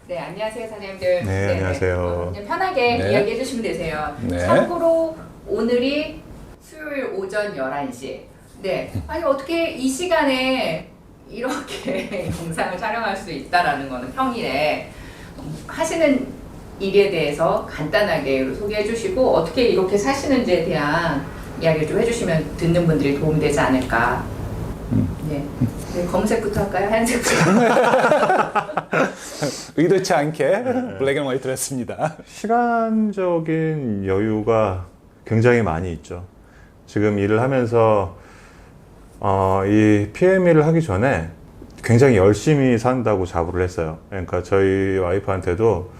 네, 안녕하세요, 사장님들. 네, 안녕하세요. 그냥 편하게 네. 이야기해 주시면 되세요. 네. 참고로 오늘이 수요일 오전 11시. 네. 아니, 어떻게 이 시간에 이렇게 영상을 촬영할 수 있다라는 거는 평일에 하시는 일에 대해서 간단하게 소개해 주시고 어떻게 이렇게 사시는지에 대한 이야기를 좀 해주시면 듣는 분들이 도움이 되지 않을까. 네. 네, 검은색부터 할까요? 하얀색부터? 의도치 않게 블랙 앤 화이트를 했습니다. 시간적인 여유가 굉장히 많이 있죠. 지금 일을 하면서 이 PM 일을 하기 전에 굉장히 열심히 산다고 자부를 했어요. 그러니까 저희 와이프한테도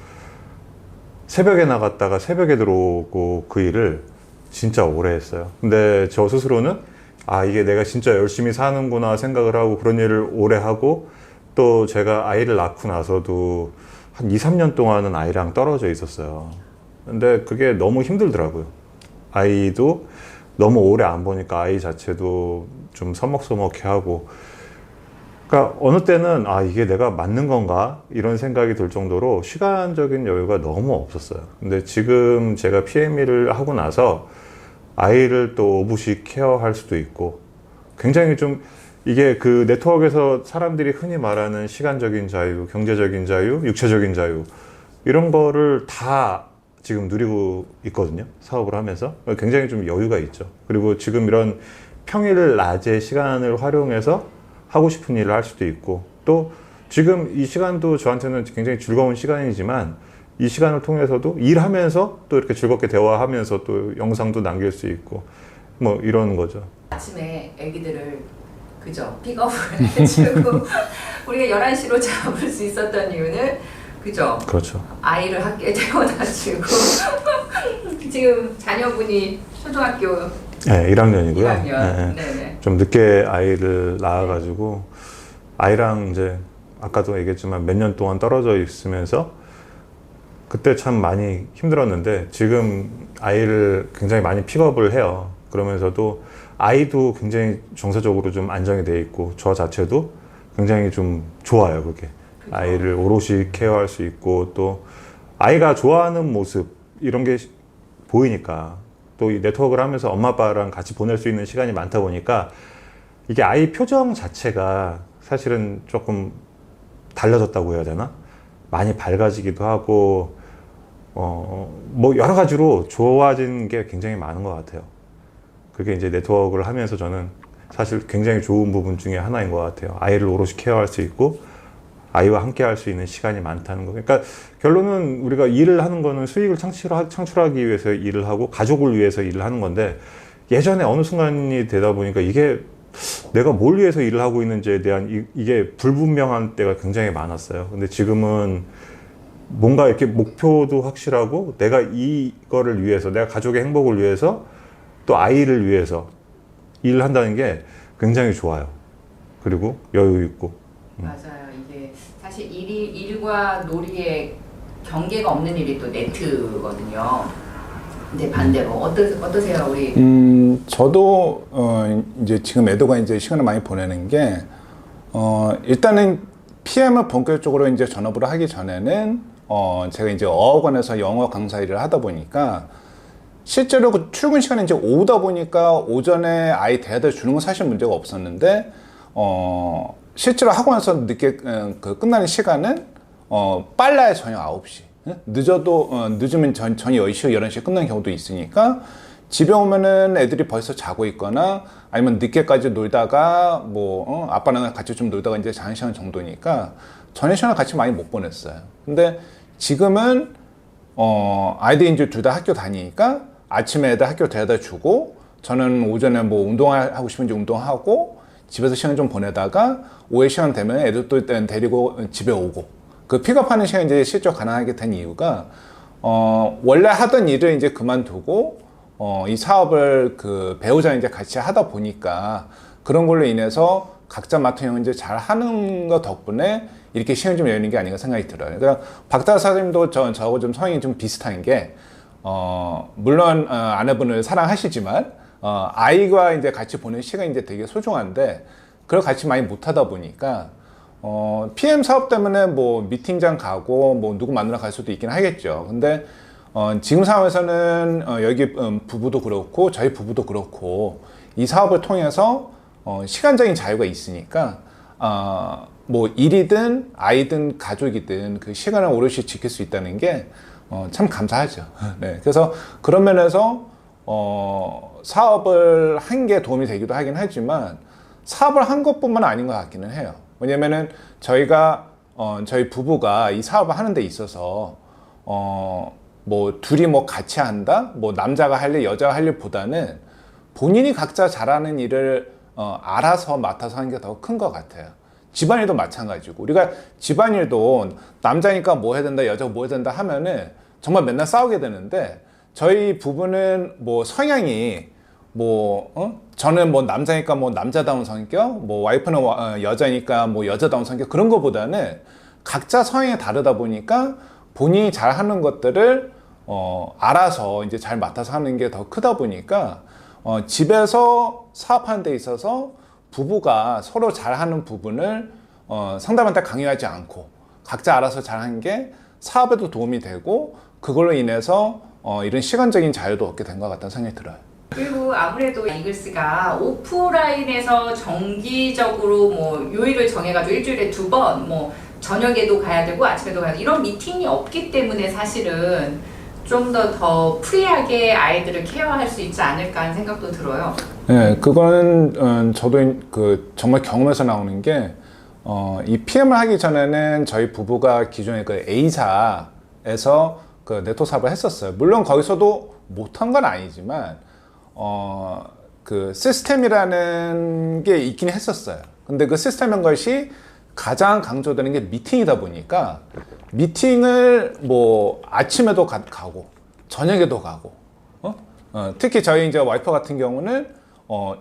새벽에 나갔다가 새벽에 들어오고 그 일을 진짜 오래 했어요. 근데 저 스스로는 이게 내가 진짜 열심히 사는구나 생각을 하고 그런 일을 오래 하고 또 제가 아이를 낳고 나서도 한 2, 3년 동안은 아이랑 떨어져 있었어요. 근데 그게 너무 힘들더라고요. 아이도 너무 오래 안 보니까 아이 자체도 좀 서먹서먹해 하고 그러니까 어느 때는 이게 내가 맞는 건가 이런 생각이 들 정도로 시간적인 여유가 너무 없었어요. 근데 지금 제가 PM 일을 하고 나서 아이를 또 오붓이 케어할 수도 있고 굉장히 좀 이게 그 네트워크에서 사람들이 흔히 말하는 시간적인 자유, 경제적인 자유, 육체적인 자유 이런 거를 다 지금 누리고 있거든요. 사업을 하면서 굉장히 좀 여유가 있죠. 그리고 지금 이런 평일 낮에 시간을 활용해서 하고 싶은 일을 할 수도 있고 또 지금 이 시간도 저한테는 굉장히 즐거운 시간이지만 이 시간을 통해서도 일하면서 또 이렇게 즐겁게 대화하면서 또 영상도 남길 수 있고 뭐 이런 거죠. 아침에 아기들을 그죠 픽업을 해주고 우리가 11시로 잡을 수 있었던 이유는 그죠? 그렇죠. 아이를 학교에 태워다주고 지금 자녀분이 초등학교 네, 1학년이고요. 1학년. 네, 네네. 좀 늦게 아이를 낳아가지고 아이랑 이제 아까도 얘기했지만 몇 년 동안 떨어져 있으면서 그때 참 많이 힘들었는데 지금 아이를 굉장히 많이 픽업을 해요. 그러면서도 아이도 굉장히 정서적으로 좀 안정이 돼 있고 저 자체도 굉장히 좀 좋아요. 그게 아이를 오롯이 케어할 수 있고 또 아이가 좋아하는 모습 이런 게 보이니까 또 이 네트워크를 하면서 엄마 아빠랑 같이 보낼 수 있는 시간이 많다 보니까 이게 아이 표정 자체가 사실은 조금 달라졌다고 해야 되나? 많이 밝아지기도 하고 뭐 여러 가지로 좋아진 게 굉장히 많은 것 같아요. 그게 이제 네트워크를 하면서 저는 사실 굉장히 좋은 부분 중에 하나인 것 같아요. 아이를 오롯이 케어할 수 있고 아이와 함께 할 수 있는 시간이 많다는 거. 그러니까 결론은 우리가 일을 하는 거는 수익을 창출하기 위해서 일을 하고 가족을 위해서 일을 하는 건데 예전에 어느 순간이 되다 보니까 이게 내가 뭘 위해서 일을 하고 있는지에 대한 이게 불분명한 때가 굉장히 많았어요. 근데 지금은 뭔가 이렇게 목표도 확실하고 내가 이거를 위해서 내가 가족의 행복을 위해서 또 아이를 위해서 일을 한다는 게 굉장히 좋아요. 그리고 여유 있고. 맞아요. 이게 사실 일과 놀이의 경계가 없는 일이 또 네트거든요. 근데 반대로 어떠세요, 우리? 저도 이제 지금 애도가 이제 시간을 많이 보내는 게 일단은 PM을 본격적으로 이제 전업으로 하기 전에는 제가 이제 어학원에서 영어 강사 일을 하다 보니까 실제로 그 출근 시간이 이제 오후다 보니까 오전에 아이 대하다 주는 건 사실 문제가 없었는데 실제로 학원에서 늦게 그 끝나는 시간은 빨라야 저녁 9시 늦어도 늦으면 저녁 10시, 11시에 끝나는 경우도 있으니까 집에 오면은 애들이 벌써 자고 있거나 아니면 늦게까지 놀다가 뭐 아빠랑 같이 좀 놀다가 이제 자는 시간 정도니까 저녁 시간을 같이 많이 못 보냈어요. 근데 지금은 아이들이 이제 둘 다 학교 다니니까 아침에 애들 학교 데려다 주고 저는 오전에 뭐 운동하고 싶은지 운동하고 집에서 시간 좀 보내다가 오후에 시간 되면 애들 또 데리고 집에 오고 그 픽업하는 시간이 이제 실적 가능하게 된 이유가 원래 하던 일을 이제 그만두고 이 사업을 그 배우자 이제 같이 하다 보니까 그런 걸로 인해서 각자 맡은 형 이제 잘 하는 거 덕분에 이렇게 시간이 좀 열리는 게 아닌가 생각이 들어요. 그러니까 박다하 사장님도 저하고 좀 성향이 좀 비슷한 게 물론 아내분을 사랑하시지만 아이와 이제 같이 보낸 시간이 이제 되게 소중한데 그걸 같이 많이 못 하다 보니까 PM 사업 때문에 뭐 미팅장 가고 뭐 누구 만나러 갈 수도 있긴 하겠죠. 근데 지금 상황에서는 여기 부부도 그렇고 저희 부부도 그렇고 이 사업을 통해서 시간적인 자유가 있으니까 뭐 일이든 아이든 가족이든 그 시간을 오롯이 지킬 수 있다는 게 참 감사하죠. 네, 그래서 그런 면에서 사업을 한 게 도움이 되기도 하긴 하지만 사업을 한 것뿐만 아닌 것 같기는 해요. 왜냐면은 저희가 저희 부부가 이 사업을 하는 데 있어서 뭐 둘이 뭐 같이 한다, 뭐 남자가 할 일, 여자가 할 일보다는 본인이 각자 잘하는 일을 알아서 맡아서 하는 게 더 큰 것 같아요. 집안일도 마찬가지고 우리가 집안일도 남자니까 뭐 해야 된다, 여자가 뭐 해야 된다 하면은 정말 맨날 싸우게 되는데 저희 부부는 뭐 성향이 뭐 저는 뭐 남자니까 뭐 남자다운 성격, 뭐 와이프는 여자니까 뭐 여자다운 성격 그런 거보다는 각자 성향이 다르다 보니까 본인이 잘하는 것들을 알아서 이제 잘 맡아서 하는 게 더 크다 보니까 집에서 사업하는 데 있어서 부부가 서로 잘하는 부분을 상대방한테 강요하지 않고 각자 알아서 잘하는 게 사업에도 도움이 되고 그걸로 인해서 이런 시간적인 자유도 얻게 된 것 같다는 생각이 들어요. 그리고 아무래도 이글스가 오프라인에서 정기적으로 뭐 요일을 정해가지고 일주일에 2번 뭐 저녁에도 가야 되고 아침에도 가야 되고 이런 미팅이 없기 때문에 사실은 좀 더 프리하게 아이들을 케어할 수 있지 않을까 하는 생각도 들어요. 네, 그거는 저도 그 정말 경험에서 나오는 게 이 PM을 하기 전에는 저희 부부가 기존에 그 A사에서 그 네트워크 사업을 했었어요. 물론 거기서도 못한 건 아니지만 그 시스템이라는 게 있긴 했었어요. 근데 그 시스템인 것이 가장 강조되는 게 미팅이다 보니까 미팅을 뭐 아침에도 가고 저녁에도 가고 특히 저희 이제 와이프 같은 경우는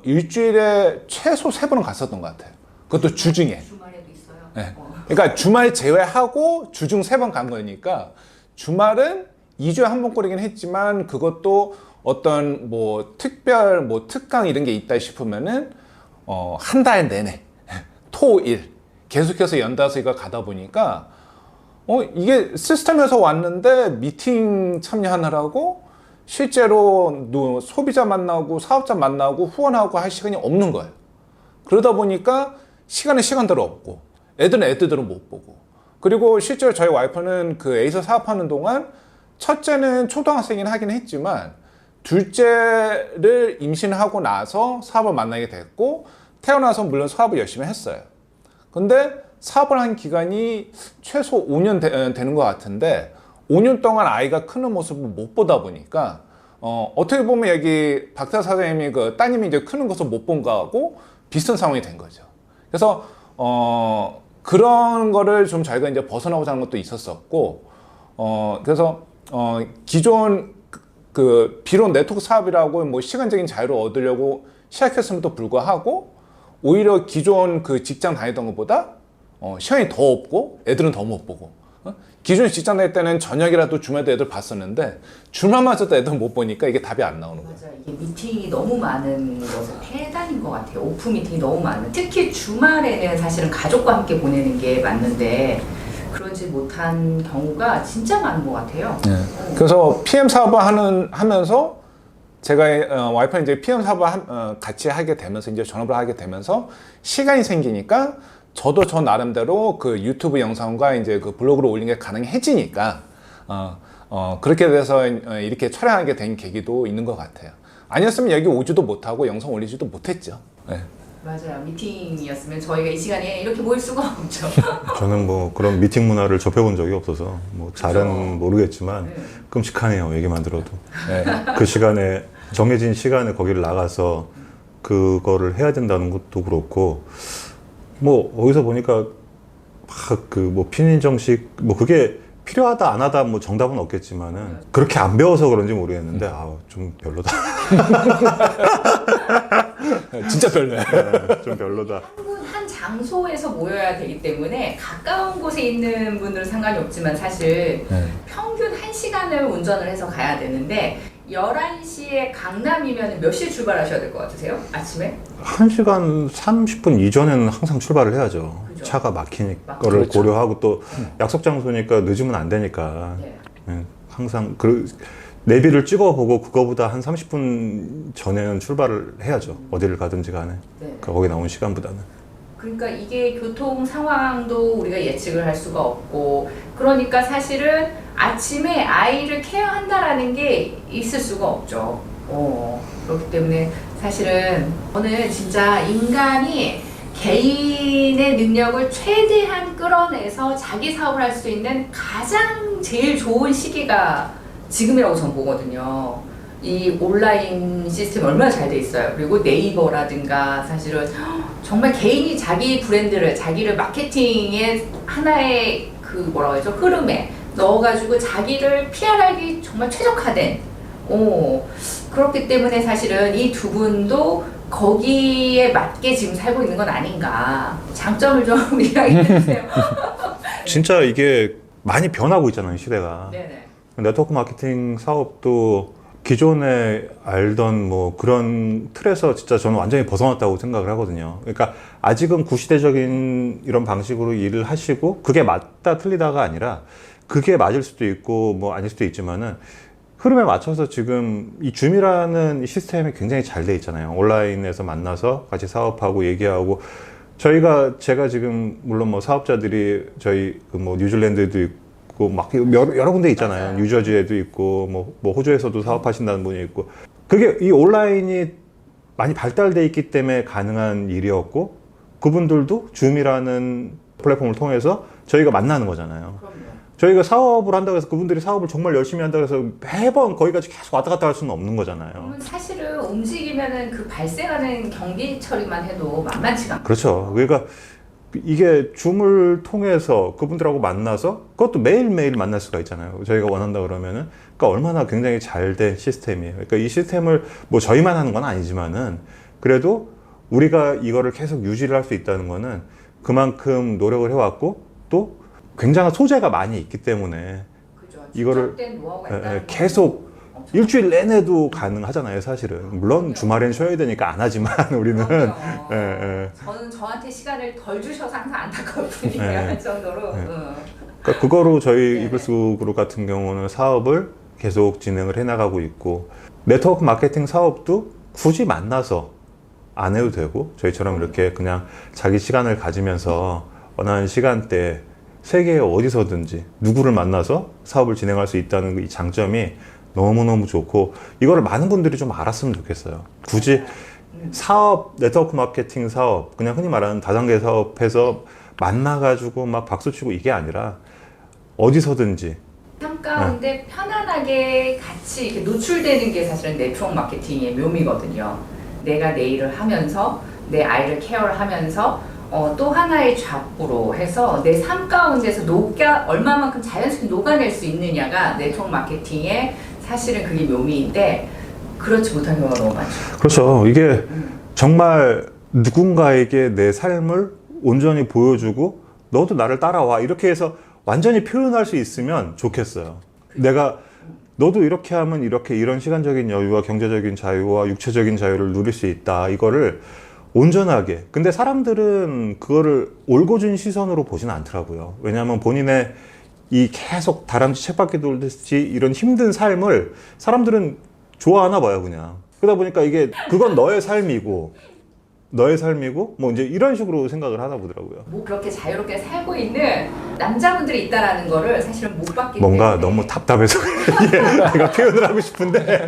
일주일에 최소 3번은 갔었던 것 같아요. 그것도 주중에. 주말에도 있어요. 네. 그러니까 주말 제외하고 주중 3번 간 거니까 주말은 2주에 한 번 꼴이긴 했지만 그것도 어떤 뭐 특별 뭐 특강 이런 게 있다 싶으면은 한 달 내내 토, 일 계속해서 연달아서 이거 가다 보니까 이게 시스템에서 왔는데 미팅 참여하느라고 실제로 소비자 만나고 사업자 만나고 후원하고 할 시간이 없는 거예요. 그러다 보니까 시간은 시간대로 없고 애들은 애들대로 못 보고 그리고 실제로 저희 와이프는 그 A사 사업하는 동안 첫째는 초등학생이긴 하긴 했지만 둘째를 임신하고 나서 사업을 만나게 됐고 태어나서 물론 사업을 열심히 했어요. 근데 사업을 한 기간이 최소 5년 되는 것 같은데 5년 동안 아이가 크는 모습을 못 보다 보니까 어떻게 보면 여기 박사 사장님이 그 따님이 이제 크는 것을 못 본 거하고 비슷한 상황이 된 거죠. 그래서 그런 거를 좀 저희가 이제 벗어나고자 하는 것도 있었었고 그래서 기존 그 비록 네트워크 사업이라고 뭐 시간적인 자유를 얻으려고 시작했음에도 불구하고 오히려 기존 그 직장 다니던 것보다 시간이 더 없고 애들은 더 못 보고 기존 직장 다닐 때는 저녁이라도 주말에도 애들 봤었는데 주말마저도 애들 못 보니까 이게 답이 안 나오는 거예요. 맞아, 이게 미팅이 너무 많은 것은 폐단인 것 같아요. 오프 미팅이 너무 많은. 특히 주말에는 사실은 가족과 함께 보내는 게 맞는데 그러지 못한 경우가 진짜 많은 것 같아요. 네. 그래서 PM 사업을 하면서 제가 와이프는 이제 PM 사업을 같이 하게 되면서 이제 전업을 하게 되면서 시간이 생기니까 저도 저 나름대로 그 유튜브 영상과 이제 그 블로그로 올리는 게 가능해지니까 그렇게 돼서 이렇게 촬영하게 된 계기도 있는 것 같아요. 아니었으면 여기 오지도 못하고 영상 올리지도 못했죠. 네. 맞아요. 미팅이었으면 저희가 이 시간에 이렇게 모일 수가 없죠. 저는 뭐 그런 미팅 문화를 접해본 적이 없어서 뭐 잘은 그렇죠. 모르겠지만 네. 끔찍하네요. 얘기만 들어도. 네. 그 시간에 정해진 시간에 거기를 나가서 그거를 해야 된다는 것도 그렇고 뭐 어디서 보니까 그 뭐 피는 정식 뭐 그게 필요하다 안 하다 뭐 정답은 없겠지만은 그렇게 안 배워서 그런지 모르겠는데 좀 별로다. 진짜 별로야. 좀 별로다. 한 장소에서 모여야 되기 때문에 가까운 곳에 있는 분들은 상관이 없지만 사실 네. 평균 1시간을 운전을 해서 가야 되는데 11시에 강남이면 몇 시에 출발하셔야 될 것 같으세요? 아침에? 1시간 30분 이전에는 항상 출발을 해야죠. 그죠. 차가 막히니까 그렇죠. 를 고려하고 또 약속 장소니까 늦으면 안 되니까 네. 항상 내비를 찍어보고 그거보다 한 30분 전에는 출발을 해야죠. 어디를 가든지 간에. 네. 거기 나온 시간보다는. 그러니까 이게 교통 상황도 우리가 예측을 할 수가 없고, 그러니까 사실은 아침에 아이를 케어한다라는 게 있을 수가 없죠. 그렇기 때문에 사실은 저는 진짜 인간이 개인의 능력을 최대한 끌어내서 자기 사업을 할 수 있는 가장 제일 좋은 시기가 지금이라고 저는 보거든요. 이 온라인 시스템 얼마나 잘 돼 있어요. 그리고 네이버라든가 사실은 정말 개인이 자기 브랜드를, 자기를 마케팅의 하나의 그 뭐라고 하죠? 흐름에 넣어가지고 자기를 PR하기 정말 최적화된, 그렇기 때문에 사실은 이 두 분도 거기에 맞게 지금 살고 있는 건 아닌가. 장점을 좀 이야기해 주세요. 진짜 이게 많이 변하고 있잖아요, 시대가. 네네. 네트워크 마케팅 사업도 기존에 알던 뭐 그런 틀에서 진짜 저는 완전히 벗어났다고 생각을 하거든요. 그러니까 아직은 구시대적인 이런 방식으로 일을 하시고 그게 맞다 틀리다가 아니라 그게 맞을 수도 있고 뭐 아닐 수도 있지만은 흐름에 맞춰서 지금 이 줌이라는 이 시스템이 굉장히 잘 돼 있잖아요. 온라인에서 만나서 같이 사업하고 얘기하고 제가 지금 물론 뭐 사업자들이 저희 그 뭐 뉴질랜드도 있고 막 여러 군데 있잖아요. 맞아요. 뉴저지에도 있고 뭐 호주에서도 사업하신다는 분이 있고 그게 이 온라인이 많이 발달돼 있기 때문에 가능한 일이었고 그분들도 줌이라는 플랫폼을 통해서 저희가 만나는 거잖아요. 그럼요. 저희가 사업을 한다고 해서 그분들이 사업을 정말 열심히 한다고 해서 매번 거기까지 계속 왔다 갔다 할 수는 없는 거잖아요. 그러면 사실은 움직이면은 그 발생하는 경비 처리만 해도 만만치가 않고. 그렇죠. 그러니까 이게 줌을 통해서 그분들하고 만나서 그것도 매일매일 만날 수가 있잖아요. 저희가 원한다 그러면은. 그러니까 얼마나 굉장히 잘 된 시스템이에요. 그러니까 이 시스템을 뭐 저희만 하는 건 아니지만은 그래도 우리가 이거를 계속 유지를 할 수 있다는 거는 그만큼 노력을 해왔고 또 굉장한 소재가 많이 있기 때문에 그죠. 이거를 축적된 노하우가 있다는 계속 엄청 일주일 내내도 가능하잖아요, 사실은. 물론 주말엔 쉬어야 되니까 안 하지만 우리는. 그럼요. 예, 예. 저는 저한테 시간을 덜 주셔서 항상 안타까울 뿐이에요. 네. 할 정도로. 네. 그러니까 그거로 저희 이글스 그룹 같은 경우는 사업을 계속 진행을 해나가고 있고 네트워크 마케팅 사업도 굳이 만나서 안 해도 되고 저희처럼 이렇게 그냥 자기 시간을 가지면서 원하는 시간대에 세계 어디서든지 누구를 만나서 사업을 진행할 수 있다는 이 장점이 너무너무 좋고 이거를 많은 분들이 좀 알았으면 좋겠어요. 굳이 사업, 네트워크 마케팅 사업, 그냥 흔히 말하는 다단계 사업해서 만나가지고 막 박수치고 이게 아니라 어디서든지 삶 가운데 편안하게 같이 이렇게 노출되는 게 사실은 네트워크 마케팅의 묘미거든요. 내가 내 일을 하면서 내 아이를 케어를 하면서 또 하나의 잡부로 해서 내 삶 가운데서 얼마만큼 자연스럽게 녹아낼 수 있느냐가 네트워크 마케팅의 사실은 그게 묘미인데 그렇지 못한 경우가 너무 많죠. 그렇죠. 이게 정말 누군가에게 내 삶을 온전히 보여주고 너도 나를 따라와 이렇게 해서 완전히 표현할 수 있으면 좋겠어요. 내가 너도 이렇게 하면 이렇게 이런 시간적인 여유와 경제적인 자유와 육체적인 자유를 누릴 수 있다. 이거를 온전하게. 근데 사람들은 그거를 올곧은 시선으로 보지는 않더라고요. 왜냐하면 본인의 이 계속 다람쥐 쳇바퀴 돌듯이 이런 힘든 삶을 사람들은 좋아하나 봐요, 그냥. 그러다 보니까 이게 그건 너의 삶이고 뭐 이제 이런 식으로 생각을 하나 보더라고요. 뭐 그렇게 자유롭게 살고 있는 남자분들이 있다라는 거를 사실은 못 봤기 뭔가 때문에 너무 답답해서 내가 표현을 하고 싶은데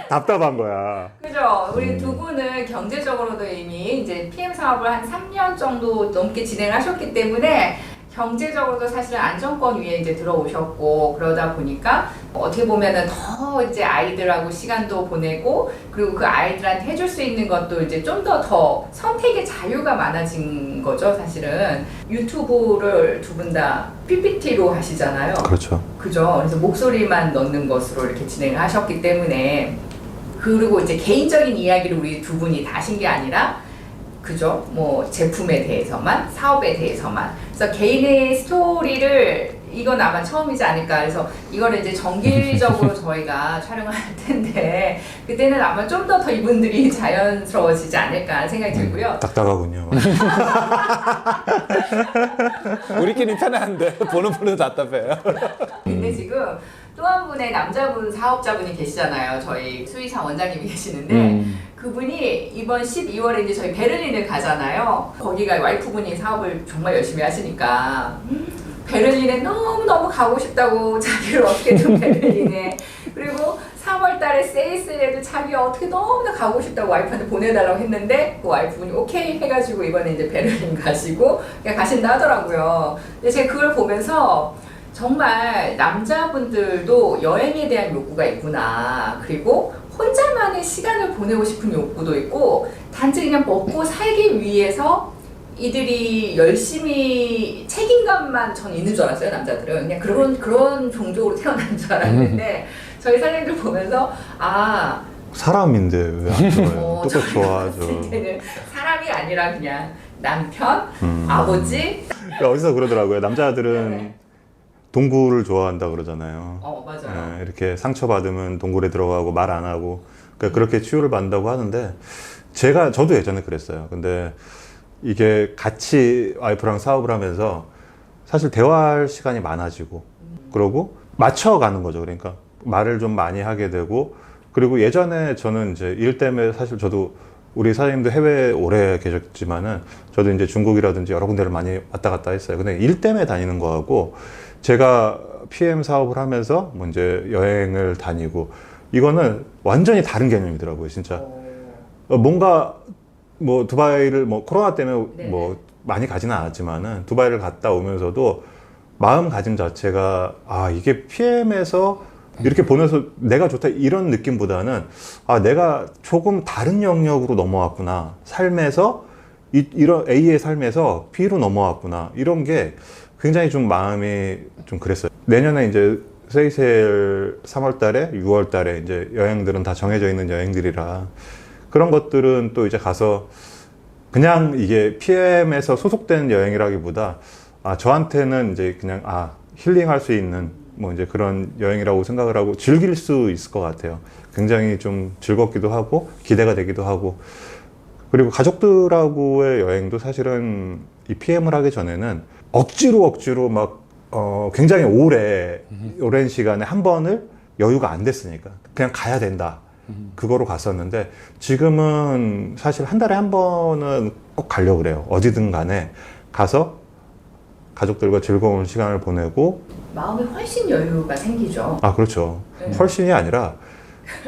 답답한 거야. 그죠. 우리 두 분은 경제적으로도 이미 이제 PM 사업을 한 3년 정도 넘게 진행하셨기 때문에 경제적으로도 사실은 안정권 위에 이제 들어오셨고 그러다 보니까 어떻게 보면은 더 이제 아이들하고 시간도 보내고 그리고 그 아이들한테 해줄 수 있는 것도 이제 좀 더 선택의 자유가 많아진 거죠, 사실은. 유튜브를 두 분 다 PPT로 하시잖아요. 그렇죠. 그죠. 그래서 목소리만 넣는 것으로 이렇게 진행을 하셨기 때문에 그리고 이제 개인적인 이야기를 우리 두 분이 다 하신 게 아니라 그죠? 뭐 제품에 대해서만, 사업에 대해서만. 그래서 개인의 스토리를 이건 아마 처음이지 않을까. 그래서 이거를 이제 정기적으로 저희가 촬영을 할 텐데 그때는 아마 좀 더 이분들이 자연스러워지지 않을까 생각이 들고요. 딱딱하군요. 우리끼리 편한데 보는 분은 답답해요. 근데 지금 또 한 분의 남자분 사업자분이 계시잖아요. 저희 수의사 원장님이 계시는데 그분이 이번 12월에 이제 저희 베를린을 가잖아요. 거기가 와이프분이 사업을 정말 열심히 하시니까 베를린에 너무너무 가고 싶다고 자기를 어떻게든 베를린에 그리고 3월 달에 세일스에도 자기가 어떻게 너무나 가고 싶다고 와이프한테 보내달라고 했는데 그 와이프분이 오케이 해가지고 이번에 이제 베를린 가시고 그냥 가신다 하더라고요. 근데 제가 그걸 보면서 정말 남자분들도 여행에 대한 욕구가 있구나. 그리고 혼자만의 시간을 보내고 싶은 욕구도 있고 단지 그냥 먹고 살기 위해서 이들이 열심히 책임감만 전 있는 줄 알았어요. 남자들은 그냥 그런 종족으로 태어난 줄 알았는데 저희 사장님들 보면서 아 사람인데 왜 안 좋아요? 똑같이 좋아하죠. 봤을 때는 사람이 아니라 그냥 남편, 아버지. 어디서 그러더라고요. 남자들은 네. 동굴을 좋아한다 그러잖아요. 맞아요. 이렇게 상처받으면 동굴에 들어가고 말 안 하고 그러니까 그렇게 치유를 받는다고 하는데 저도 예전에 그랬어요. 근데 이게 같이 와이프랑 사업을 하면서 사실 대화할 시간이 많아지고 그러고 맞춰가는 거죠. 그러니까 말을 좀 많이 하게 되고 그리고 예전에 저는 이제 일 때문에 사실 저도 우리 사장님도 해외에 오래 계셨지만은 저도 이제 중국이라든지 여러 군데를 많이 왔다 갔다 했어요. 근데 일 때문에 다니는 거하고 제가 PM 사업을 하면서 뭐 이제 여행을 다니고 이거는 완전히 다른 개념이더라고요, 진짜. 뭔가 뭐 두바이를 뭐 코로나 때문에 네네. 뭐 많이 가지는 않았지만은 두바이를 갔다 오면서도 마음가짐 자체가 아 이게 PM에서 이렇게 보면서 내가 좋다 이런 느낌보다는 아 내가 조금 다른 영역으로 넘어왔구나 삶에서 이런 A의 삶에서 B로 넘어왔구나 이런 게 굉장히 좀 마음이 좀 그랬어요. 내년에 이제 세이셀 3월 달에 6월 달에 이제 여행들은 다 정해져 있는 여행들이라 그런 것들은 또 이제 가서 그냥 이게 PM에서 소속된 여행이라기보다 아 저한테는 이제 그냥 아 힐링할 수 있는 뭐 이제 그런 여행이라고 생각을 하고 즐길 수 있을 것 같아요. 굉장히 좀 즐겁기도 하고 기대가 되기도 하고 그리고 가족들하고의 여행도 사실은 이 PM을 하기 전에는 억지로 막 굉장히 오랜 시간에 한 번을 여유가 안 됐으니까 그냥 가야 된다. 그거로 갔었는데 지금은 사실 한 달에 한 번은 꼭 가려고 그래요. 어디든 간에 가서 가족들과 즐거운 시간을 보내고 마음에 훨씬 여유가 생기죠. 아 그렇죠. 네. 훨씬이 아니라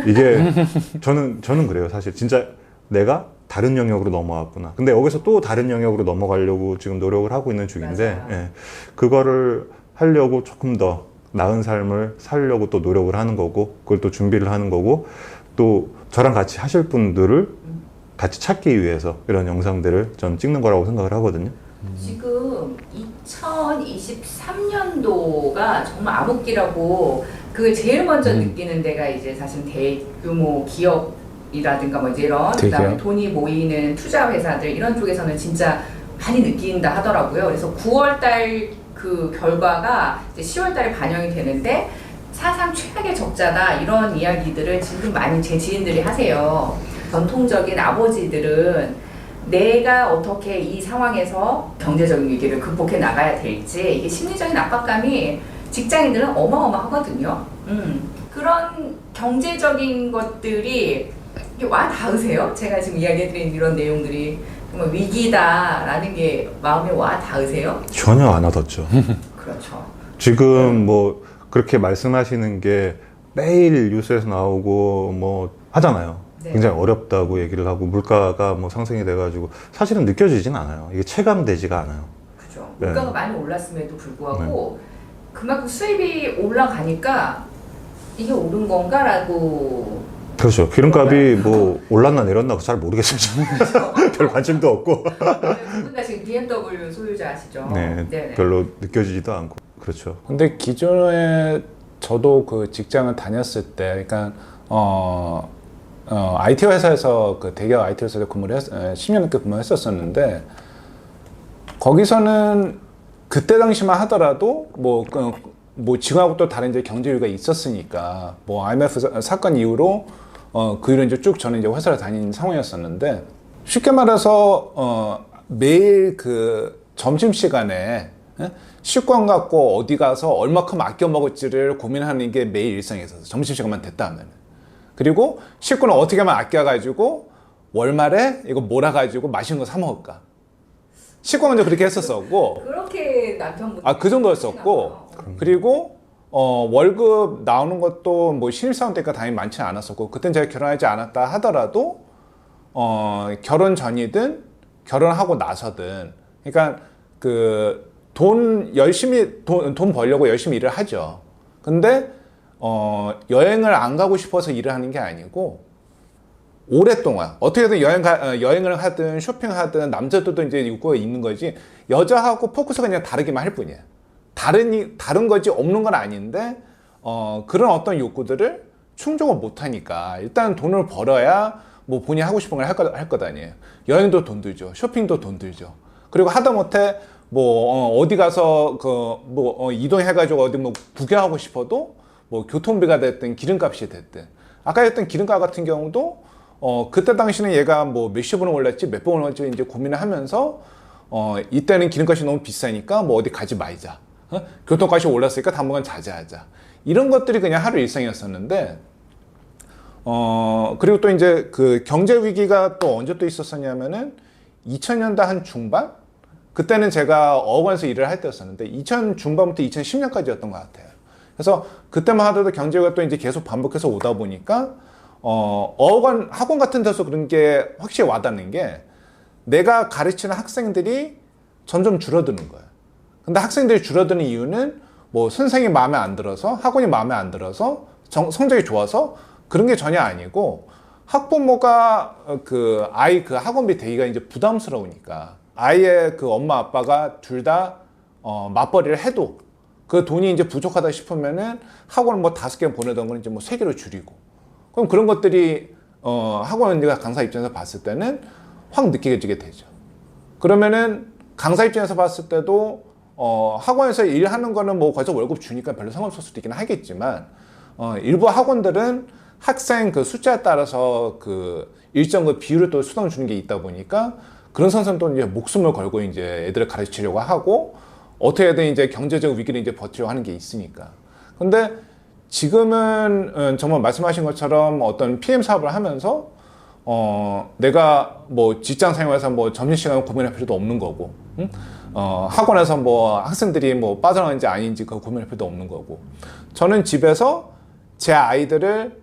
이게 저는 그래요. 사실 진짜 내가 다른 영역으로 넘어왔구나. 근데 여기서 또 다른 영역으로 넘어가려고 지금 노력을 하고 있는 중인데 예, 그거를 하려고 조금 더 나은 삶을 살려고 또 노력을 하는 거고 그걸 또 준비를 하는 거고 또 저랑 같이 하실 분들을 같이 찾기 위해서 이런 영상들을 전 찍는 거라고 생각을 하거든요. 지금 2023년도가 정말 암흑기라고 그걸 제일 먼저 느끼는 데가 이제 사실 대규모 기업이라든가 뭐 이제 이런 그다음에 돈이 모이는 투자 회사들 이런 쪽에서는 진짜 많이 느낀다 하더라고요. 그래서 9월달 그 결과가 이제 10월달에 반영이 되는데 사상 최악의 적자다 이런 이야기들을 지금 많이 제 지인들이 하세요. 전통적인 아버지들은 내가 어떻게 이 상황에서 경제적인 위기를 극복해 나가야 될지 이게 심리적인 압박감이 직장인들은 어마어마하거든요. 그런 경제적인 것들이 와 닿으세요? 제가 지금 이야기해드린 이런 내용들이 정말 위기다라는 게 마음에 와 닿으세요? 전혀 안 와닿죠. 그렇죠. 지금 뭐 그렇게 말씀하시는 게 매일 뉴스에서 나오고 뭐 하잖아요. 네. 굉장히 어렵다고 얘기를 하고 물가가 뭐 상승이 돼가지고 사실은 느껴지진 않아요. 이게 체감되지가 않아요. 그죠. 네. 물가가 많이 올랐음에도 불구하고 그만큼 수입이 올라가니까 이게 오른 건가라고. 그렇죠. 기름값이 뭐 올랐나 내렸나 잘 모르겠어요. 별 관심도 없고. 두분 다 지금 BMW 소유자시죠? 네, 네네. 별로 느껴지지도 않고. 그렇죠. 근데 기존에 저도 그 직장을 다녔을 때, 그러니까 IT 회사에서 그 대기업 IT 회사에서 10년 넘게 근무했었었는데 거기서는 그때 당시만 하더라도 뭐 지금하고 또 다른 이제 경제 이유가 있었으니까 뭐 IMF 사건 이후로 그 이후로 이제 쭉 저는 이제 회사를 다닌 상황이었었는데 쉽게 말해서 매일 그 점심 시간에 식권 갖고 어디 가서 얼마큼 아껴 먹을지를 고민하는 게 매일 일상이었어요. 점심 시간만 됐다 하면. 그리고 식권을 어떻게 하면 아껴가지고 월말에 이거 몰아가지고 맛있는 거 사 먹을까. 식권 먼저 그렇게 했었었고. 그렇게 남편분. 그 정도였었고. 그리고 월급 나오는 것도 뭐 신입사원 때니까 당연히 많지는 않았었고. 그땐 제가 결혼하지 않았다 하더라도 결혼 전이든 결혼하고 나서든 그러니까 열심히 돈 벌려고 열심히 일을 하죠. 근데 여행을 안 가고 싶어서 일을 하는 게 아니고 오랫동안 어떻게든 여행을 하든 쇼핑하든 남자들도 이제 욕구가 있는 거지 여자하고 포커스가 그냥 다르기만 할 뿐이에요. 다른 거지 없는 건 아닌데 그런 어떤 욕구들을 충족을 못 하니까 일단 돈을 벌어야 뭐 본인이 하고 싶은 걸 할 것 아니에요. 여행도 돈 들죠. 쇼핑도 돈 들죠. 그리고 하다못해 뭐 어디 가서 이동해가지고 어디 뭐 구경하고 싶어도 뭐 교통비가 됐든 기름값이 됐든 아까 했던 기름값 같은 경우도 그때 당시는 얘가 뭐 몇십 원을 올랐지 몇 번 올랐지 이제 고민을 하면서 이때는 기름값이 너무 비싸니까 뭐 어디 가지 말자. 교통값이 올랐으니까 당분간 자제하자. 이런 것들이 그냥 하루 일상이었었는데 그리고 또 이제 그 경제 위기가 또 언제 또 있었었냐면은 2000년대 한 중반? 그때는 제가 어학원에서 일을 할 때였었는데 2000 중반부터 2010년까지였던 것 같아요. 그래서 그때만 하더라도 경제가 또 이제 계속 반복해서 오다 보니까 어학원 학원 같은 데서 그런 게 확실히 와닿는 게 내가 가르치는 학생들이 점점 줄어드는 거예요. 근데 학생들이 줄어드는 이유는 뭐 선생님이 마음에 안 들어서 학원이 마음에 안 들어서 성적이 좋아서 그런 게 전혀 아니고 학부모가 아이 학원비 대기가 이제 부담스러우니까 아이의 엄마 아빠가 둘 다 맞벌이를 해도 그 돈이 이제 부족하다 싶으면은 학원을 뭐 5개 보내던 건 이제 뭐 3개로 줄이고 그럼 그런 것들이 학원가 강사 입장에서 봤을 때는 확 느껴지게 되죠. 그러면은 강사 입장에서 봤을 때도 학원에서 일하는 거는 뭐 거기서 월급 주니까 별로 상관없을 수도 있긴 하겠지만 일부 학원들은 학생 숫자에 따라서 일정 비율을 또 수당을 주는 게 있다 보니까 그런 선수는 또 이제 목숨을 걸고 이제 애들을 가르치려고 하고 어떻게든 이제 경제적 위기를 이제 버티려고 하는 게 있으니까. 근데 지금은 정말 말씀하신 것처럼 어떤 PM 사업을 하면서 내가 뭐 직장 생활에서 뭐 점심시간 고민할 필요도 없는 거고, 응? 학원에서 뭐 학생들이 뭐 빠져나가는지 아닌지 그거 고민할 필요도 없는 거고, 저는 집에서 제 아이들을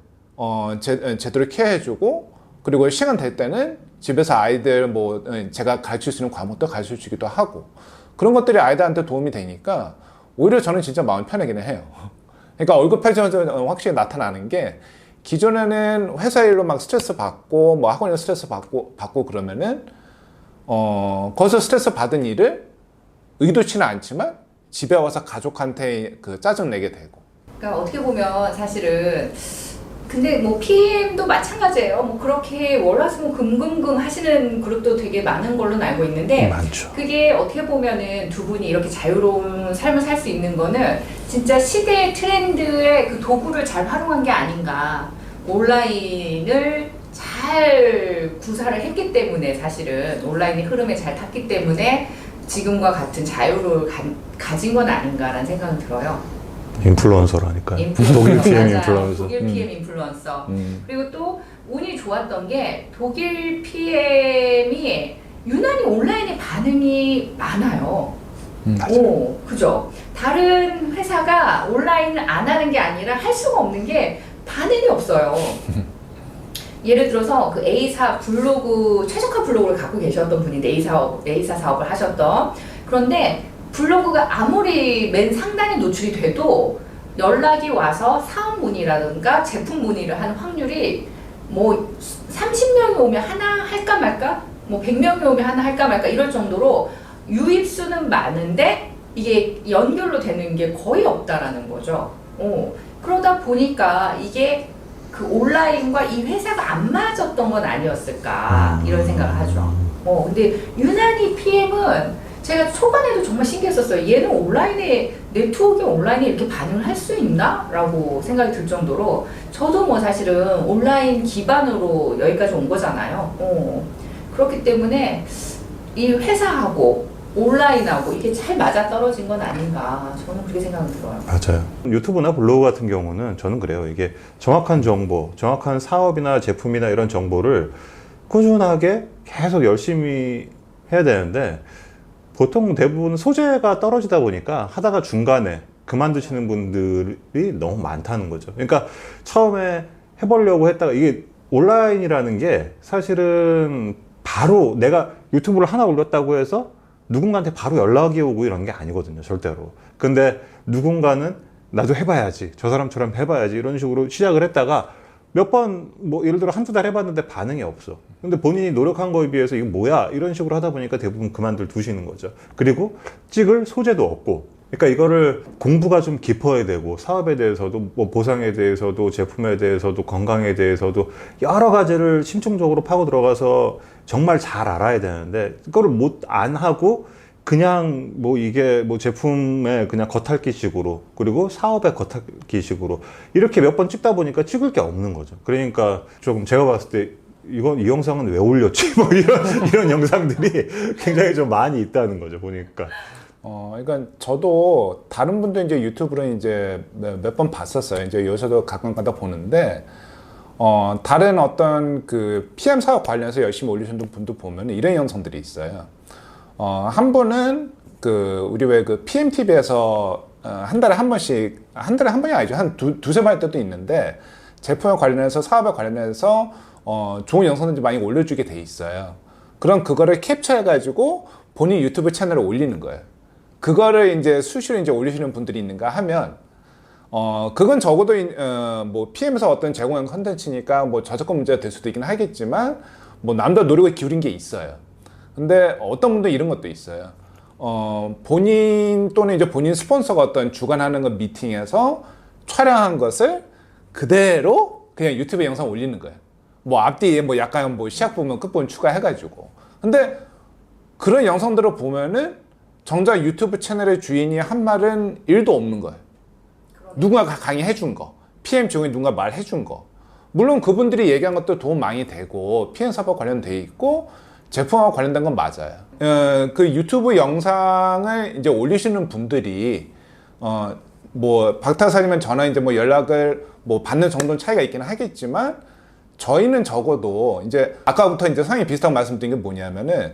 제대로 케어해주고, 그리고 시간 될 때는 집에서 아이들 뭐 제가 가르칠 수 있는 과목도 가르쳐 주기도 하고, 그런 것들이 아이들한테 도움이 되니까 오히려 저는 진짜 마음이 편하기는 해요. 그러니까 얼굴 표정에서 확실히 나타나는 게, 기존에는 회사 일로 막 스트레스 받고 뭐 학원에서 스트레스 받고 그러면은 거기서 스트레스 받은 일을 의도치는 않지만 집에 와서 가족한테 짜증 내게 되고. 그러니까 어떻게 보면 사실은 근데 뭐 PM도 마찬가지예요. 뭐 그렇게 월화수목 하시는 그룹도 되게 많은 걸로 알고 있는데, 많죠. 그게 어떻게 보면은 두 분이 이렇게 자유로운 삶을 살 수 있는 거는 진짜 시대의 트렌드의 그 도구를 잘 활용한 게 아닌가. 온라인을 잘 구사를 했기 때문에, 사실은 온라인의 흐름에 잘 탔기 때문에 지금과 같은 자유를 가진 건 아닌가라는 생각은 들어요. 인플루언서라니까요. 독일 PM 맞아요. 인플루언서. 독일 PM 인플루언서. 그리고 또 운이 좋았던 게 독일 PM이 유난히 온라인에 반응이 많아요. 오, 그죠? 다른 회사가 온라인을 안 하는 게 아니라 할 수가 없는 게 반응이 없어요. 예를 들어서 그 A사 블로그, 최적화 블로그를 갖고 계셨던 분인데, A사 사업을 하셨던. 그런데 블로그가 아무리 맨 상단에 노출이 돼도 연락이 와서 사업 문의라든가 제품 문의를 하는 확률이 뭐 30명이 오면 하나 할까 말까? 뭐 100명이 오면 하나 할까 말까? 이럴 정도로 유입수는 많은데 이게 연결로 되는 게 거의 없다라는 거죠. 그러다 보니까 이게 그 온라인과 이 회사가 안 맞았던 건 아니었을까, 이런 생각을 하죠. 근데 유난히 PM은 제가 초반에도 정말 신기했었어요. 얘는 온라인에, 네트워킹 온라인에 이렇게 반응을 할 수 있나? 라고 생각이 들 정도로, 저도 뭐 사실은 온라인 기반으로 여기까지 온 거잖아요. 그렇기 때문에 이 회사하고 온라인하고 이게 잘 맞아 떨어진 건 아닌가, 저는 그렇게 생각이 들어요. 맞아요. 유튜브나 블로그 같은 경우는 저는 그래요. 이게 정확한 정보, 정확한 사업이나 제품이나 이런 정보를 꾸준하게 계속 열심히 해야 되는데, 보통 대부분 소재가 떨어지다 보니까 하다가 중간에 그만두시는 분들이 너무 많다는 거죠. 그러니까 처음에 해보려고 했다가, 이게 온라인이라는 게 사실은 바로 내가 유튜브를 하나 올렸다고 해서 누군가한테 바로 연락이 오고 이런 게 아니거든요, 절대로. 근데 누군가는 나도 해봐야지, 저 사람처럼 해봐야지, 이런 식으로 시작을 했다가 몇 번, 뭐 예를 들어 한두 달 해봤는데 반응이 없어. 근데 본인이 노력한 거에 비해서 이거 뭐야, 이런 식으로 하다 보니까 대부분 그만들 두시는 거죠. 그리고 찍을 소재도 없고. 그러니까 이거를 공부가 좀 깊어야 되고, 사업에 대해서도, 뭐 보상에 대해서도, 제품에 대해서도, 건강에 대해서도 여러 가지를 심층적으로 파고 들어가서 정말 잘 알아야 되는데, 그거를 안 하고 그냥 뭐 이게 뭐 제품의 그냥 겉핥기식으로, 그리고 사업의 겉핥기식으로 이렇게 몇 번 찍다 보니까 찍을 게 없는 거죠. 그러니까 조금 제가 봤을 때 이 영상은 왜 올렸지? 뭐 이런 영상들이 굉장히 좀 많이 있다는 거죠, 보니까. 그러니까 저도 다른 분도 이제 유튜브를 이제 몇 번 봤었어요. 이제 요새도 가끔 가다 보는데, 다른 어떤 그 PM 사업 관련해서 열심히 올리시는 분도 보면 이런 영상들이 있어요. 한 분은 그 우리 왜 그 PMTV에서 한 달에 한 번씩, 한 달에 한 번이 아니죠. 한 두세 번 할 때도 있는데, 제품에 관련해서, 사업에 관련해서 좋은 영상들 많이 올려주게 돼 있어요. 그럼 그거를 캡처해가지고 본인 유튜브 채널에 올리는 거예요. 그거를 이제 수시로 이제 올리시는 분들이 있는가 하면, 그건 적어도 뭐 PM에서 어떤 제공한 컨텐츠니까 뭐 저작권 문제가 될 수도 있긴 하겠지만, 뭐 남들 노력을 기울인 게 있어요. 근데 어떤 분도 이런 것도 있어요. 본인 또는 이제 본인 스폰서가 어떤 주관하는 그 미팅에서 촬영한 것을 그대로 그냥 유튜브에 영상 올리는 거예요. 뭐 앞뒤에 뭐 약간 뭐 시작 부분, 끝 부분 추가해가지고. 근데 그런 영상들을 보면은 정작 유튜브 채널의 주인이 한 말은 1도 없는 거예요. 누군가 강의해준 거, PM 직원이 누군가 말해준 거. 물론 그분들이 얘기한 것도 도움 많이 되고 PM 사업 관련돼 있고 제품하고 관련된 건 맞아요. 그 유튜브 영상을 이제 올리시는 분들이 뭐 박타사님은 전화 이제 뭐 연락을 뭐 받는 정도는 차이가 있긴 하겠지만, 저희는 적어도 이제 아까부터 이제 상당히 비슷한 말씀드린 게 뭐냐면은,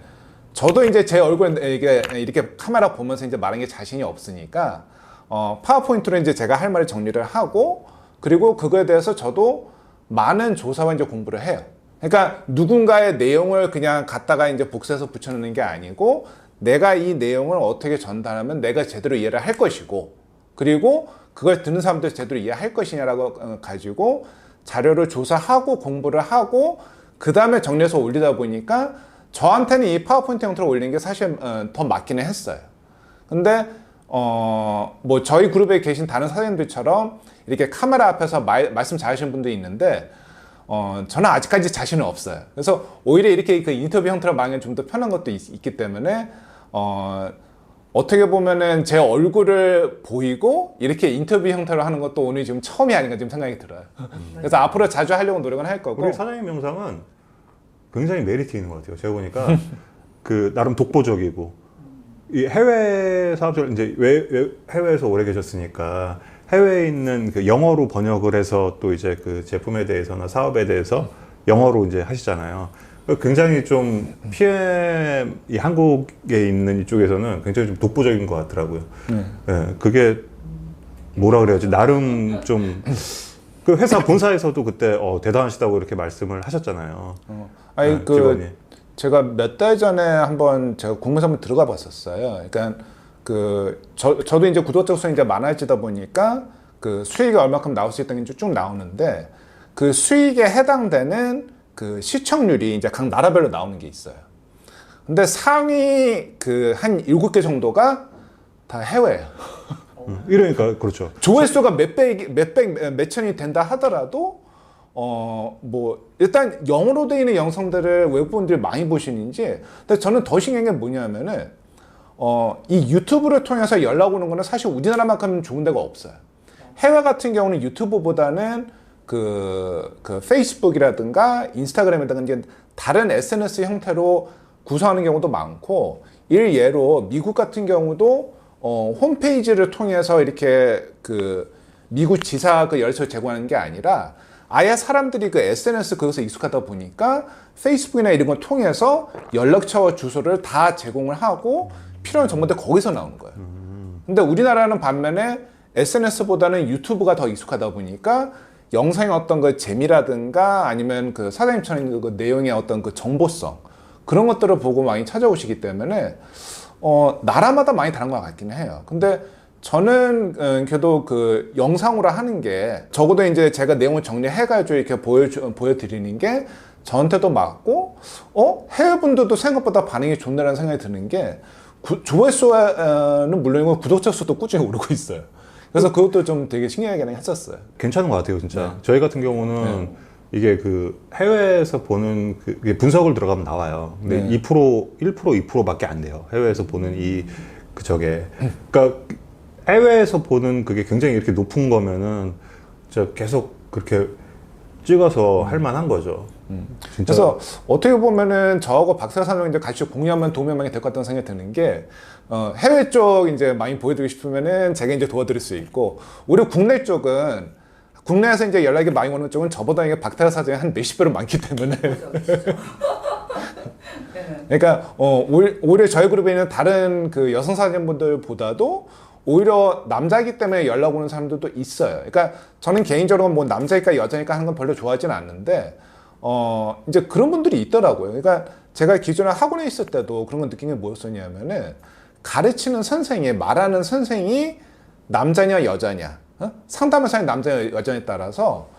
저도 이제 제 얼굴 이렇게 카메라 보면서 이제 말하는 게 자신이 없으니까 파워포인트로 이제 제가 할 말을 정리를 하고, 그리고 그거에 대해서 저도 많은 조사와 이제 공부를 해요. 그러니까 누군가의 내용을 그냥 갖다가 이제 복사해서 붙여놓는 게 아니고, 내가 이 내용을 어떻게 전달하면 내가 제대로 이해를 할 것이고, 그리고 그걸 듣는 사람도 제대로 이해할 것이냐라고 가지고 자료를 조사하고 공부를 하고 그 다음에 정리해서 올리다 보니까 저한테는 이 파워포인트 형태로 올리는 게 사실 더 맞기는 했어요. 근데 뭐 저희 그룹에 계신 다른 사장님들처럼 이렇게 카메라 앞에서 말씀 잘하시는 분들이 있는데, 저는 아직까지 자신은 없어요. 그래서 오히려 이렇게 그 인터뷰 형태로 만약에 좀 더 편한 것도 있기 때문에 어떻게 보면은 제 얼굴을 보이고 이렇게 인터뷰 형태로 하는 것도 오늘 지금 처음이 아닌가 지금 생각이 들어요. 그래서 앞으로 자주 하려고 노력은 할 거고. 우리 사장님 영상은 굉장히 메리트 있는 것 같아요. 제가 보니까 그 나름 독보적이고, 이 해외 사업者이제 해외에서 오래 계셨으니까 해외에 있는 그 영어로 번역을 해서 또 이제 그 제품에 대해서나 사업에 대해서 영어로 이제 하시잖아요. 굉장히 좀 PM 이 한국에 있는 이쪽에서는 굉장히 좀 독보적인 것 같더라고요. 네, 그게 뭐라 그래야지, 나름 좀 그 회사 본사에서도 그때 대단하시다고 이렇게 말씀을 하셨잖아요. 아니 네, 그 직원이. 제가 몇 달 전에 한번 제가 공모사 한번 들어가 봤었어요. 그러니까 그 저도 이제 구독자 수가 이제 많아지다 보니까 그 수익이 얼마큼 나올 수 있다는 게 쭉 나오는데, 그 수익에 해당되는 그 시청률이 이제 각 나라별로 나오는 게 있어요. 근데 상위 그 한 7개 정도가 다 해외예요. 이러니까 그렇죠. 조회수가 몇천이 된다 하더라도 뭐 일단 영어로 되어 있는 영상들을 외국분들이 많이 보시는지. 근데 저는 더 신기한 게 뭐냐면은 이 유튜브를 통해서 연락 오는 거는 사실 우리나라만큼 좋은 데가 없어요. 해외 같은 경우는 유튜브보다는 그 페이스북이라든가 인스타그램이라든가 이제 다른 SNS 형태로 구성하는 경우도 많고, 일예로 미국 같은 경우도 홈페이지를 통해서 이렇게 그 미국 지사 그 열쇠를 제공하는 게 아니라 아예 사람들이 그 SNS 그것에 익숙하다 보니까 페이스북이나 이런 걸 통해서 연락처 주소를 다 제공을 하고 필요한 정보들 거기서 나오는 거예요. 근데 우리나라는 반면에 SNS보다는 유튜브가 더 익숙하다 보니까 영상의 어떤 그 재미라든가 아니면 그 사장님처럼 그 내용의 어떤 그 정보성 그런 것들을 보고 많이 찾아오시기 때문에 나라마다 많이 다른 것 같기는 해요. 근데 저는 그래도 그 영상으로 하는 게 적어도 이제 제가 내용을 정리해가지고 이렇게 보여드리는 게 저한테도 맞고, 해외 분들도 생각보다 반응이 좋네라는 생각이 드는 게 조회수는 물론이고 구독자 수도 꾸준히 오르고 있어요. 그래서 그것도 좀 되게 신기하게는 했었어요. 괜찮은 것 같아요, 진짜. 네. 저희 같은 경우는 이게 그 해외에서 보는 그 분석을 들어가면 나와요. 근데 네. 2%, 1%, 2%밖에 안 돼요. 해외에서 보는 그러니까 해외에서 보는 그게 굉장히 이렇게 높은 거면은 진짜 계속 그렇게 찍어서 할 만한 거죠. 진짜. 그래서 어떻게 보면은 저하고 박사 사장님 이제 같이 공유하면 도움이 많이 될 것 같다는 생각이 드는 게, 해외 쪽 이제 많이 보여드리고 싶으면은 제가 이제 도와드릴 수 있고, 우리 국내 쪽은 국내에서 이제 연락이 많이 오는 쪽은 저보다 이게 박태하 사장이 한 몇십 배로 많기 때문에. 그러니까 오히려 저희 그룹에 있는 다른 그 여성 사장님분들보다도 오히려 남자이기 때문에 연락 오는 사람들도 있어요. 그러니까 저는 개인적으로 뭐 남자일까 여자일까 하는 건 별로 좋아하지는 않는데, 이제 그런 분들이 있더라고요. 그러니까 제가 기존에 학원에 있을 때도 그런 걸 느낀 게 뭐였었냐면은, 가르치는 선생이, 말하는 선생이 남자냐 여자냐, 상담을 하는 남자냐 여자냐에 따라서